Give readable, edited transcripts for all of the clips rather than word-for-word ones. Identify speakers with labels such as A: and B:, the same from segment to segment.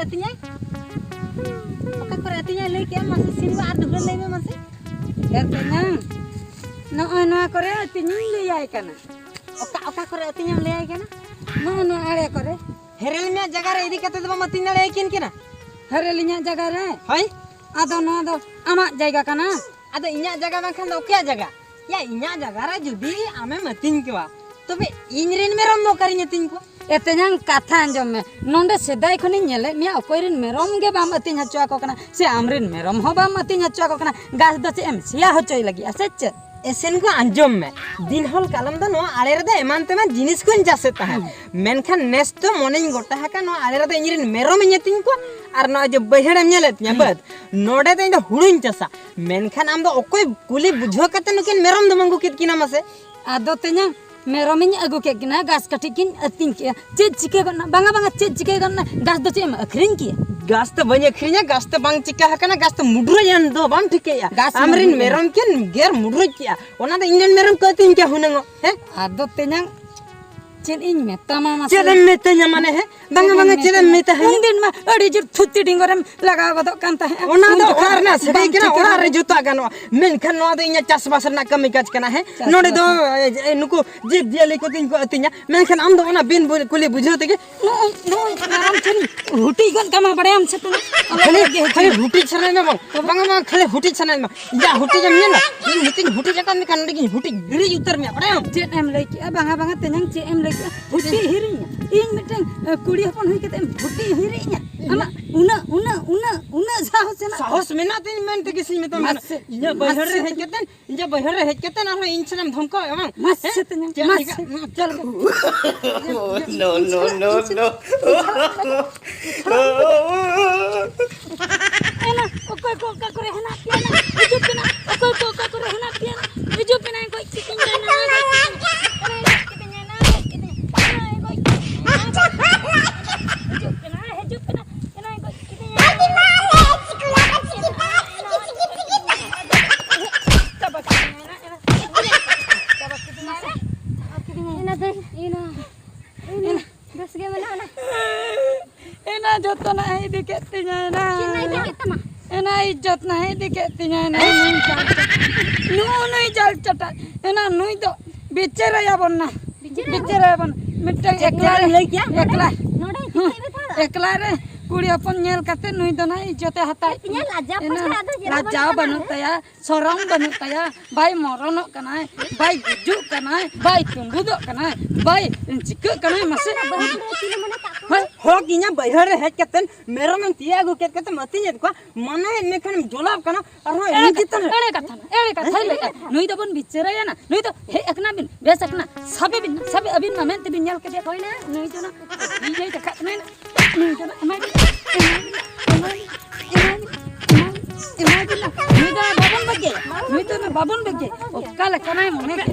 A: atinya? Oka kore atinya lay ke masih sini ar duhra lay me masih.
B: Katanya, no kore atinya lay kana.
A: Oka kore atinya lay kana?
B: No are kore.
A: Herelnya jaga re idi kate dama matinya lay kin kina.
B: Harelinya jaga re.
A: Hai?
B: Ado no ado amak jaga kana.
A: Ada inya jaga bangkan do kya jaga? Ya inya jaga re judi ame matin kwa. Tobe inrin merom no karinya tin ko.
B: Etenya katha anjom me nonde sedai khoni nyele mia okoirin merom ge bam atinya chua ko kana se amrin merom ho bam atinya chua ko kana gas do che em sia hochoi lagi asech
A: एसेन को अंजम में दिन हल कालम दा no आले रे एमान Teman जिनिस को जासे ता है मेनखान नेस तो मोनेन गोटा है का नो आले रे इंजिन मेरो में यतिन को आर नो जो बहेड़ में लेत nya बद नोडे ते इंदा हुडुन चसा मेनखान आम दो ओकोय कुली बुझो कते नुकिन मेरम दमंगु कित किना मसे
B: ado tenya meromnya agu ke gina gas katikin ating kia cid cike gana banga cid cike gana gas do cem akring kia
A: gas to banyak krinya gas to bang cika hakana gas to mudro yan do bang thike ya amrin merom ken ger mudro kia ona da indian merom ko tin kia hunango he
B: ado tenya cid in meta mama
A: cid meta nya mane he banga cid meta he
B: undin ma adi jur thutti dingorem laga godo kanta he
A: ona do orar na segai kena orar re juta gano men khan no da inya chas basar na kami kaj kana he node do nuku jib diali ko tin ko atinya men khan am do ona bin kuli bujho tege
B: no naram chen huti gon kama bade am setu
A: khali huti chana na bang khali huti chana na ja huti jam ne na in huti huti jaka me kan lagi huti giri utar me bade am
B: cid em lagi banga tenyang cid em lagi huti hirinya in miteng kudi hopon hui kete huti hirinya ama una
A: sahos mena tin men te kisi me to inya bahar re heketen inya bahar re heketen ar in chanam dhomko amang
B: mas tenyang mas chal
C: no
B: ena okoi ko ka kore hena piana hijupina okoi ko ka kore hena piana hijupina ko kitinga na ena joto na diketinya na ena ijot na diketinya na nui jal chata ena nui do bicara ya bonna bicara ya bon mitang ekla re kuri apon nyel kate nui do na ijote hata laja banu taya sorong banu taya bai morono kana bai guju kana bai tumbudo kana bai cikku kana mase
A: hok inya bahar re heketen merom tiya gu ket kete mati net ko mane me kan jolab kana ar
B: ele katha le nui do bon bicara ya na nui do he ekna bin bes ekna sabe abin ma men tin nyal ke de koina nui do na ijai ta khat nui do na amai nui do na babon bage kala kanai mone
C: no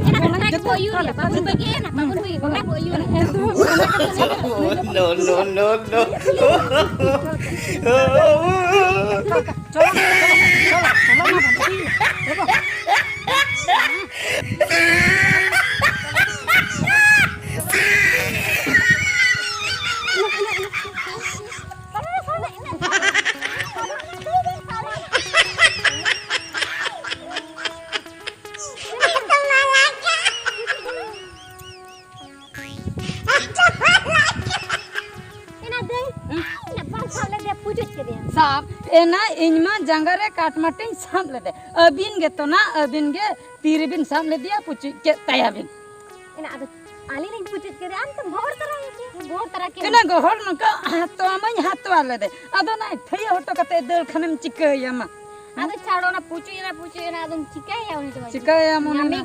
B: साब एना इनमा जंगरे काटमाटिन साम ले दे अबिन गे तो ना अबिन गे तीरबिन साम ले दिया पुचि के तयाबिन
D: एना अद आली नहीं पुचित के आम तो भोर तरह के
B: एना गोहर न का तो अमन हाथ वाले दे अदो ना थय होटो कते दर खनम चिके यमा
D: अद छाड़ो ना पूछो ना अदम चिके या उनी तो
B: चिके या मन
D: ना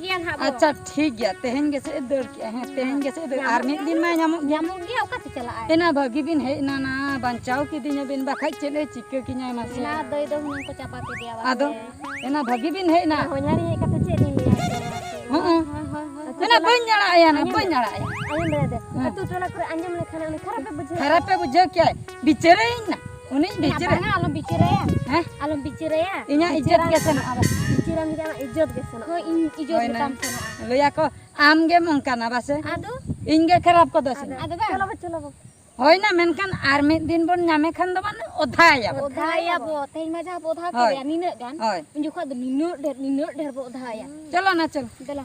B: अच्छा ठीक गया तेहन गे से दर के है तेहन गे से दर आर में दिन में जामो
D: गया ओका से चला है
B: एना भगी बिन है ना ना बंचाओ की दिन बिन बाखाई चले चिके की न्याय मासे
D: ना दई दो हम को चापा के दिया
B: अदो एना भगी बिन है ना
D: हो냐री है कते छे दिन
B: हां एना बंजड़ा आया ना बंजड़ा आया
D: आयन दे तू टोला करे अंजम ले खाने उन्हें
B: खराब पे बुझे क्या बिचरे ना उन्हें बिचरे
D: आलम बिचरे या
B: हैं
D: आलम बिचरे या
B: इन्या इज्जत कैसे ना आवा
D: बिचरा मिरा इज्जत कैसे ना इन इज्जत काम से
B: लोया को आम गे मंका ना बासे
D: आदो
B: इनगे खराब को दस
D: आदो चलो
B: होय ना मेनखान आर मिद दिन बन नामे खान दो माने ओधाया
D: ओधाया बो तेज मजा बोधा
B: होय।
D: के निने गान
B: होय
D: उन जुखा निनो ढेर बो ओधाया
B: चलो ना चल
D: चला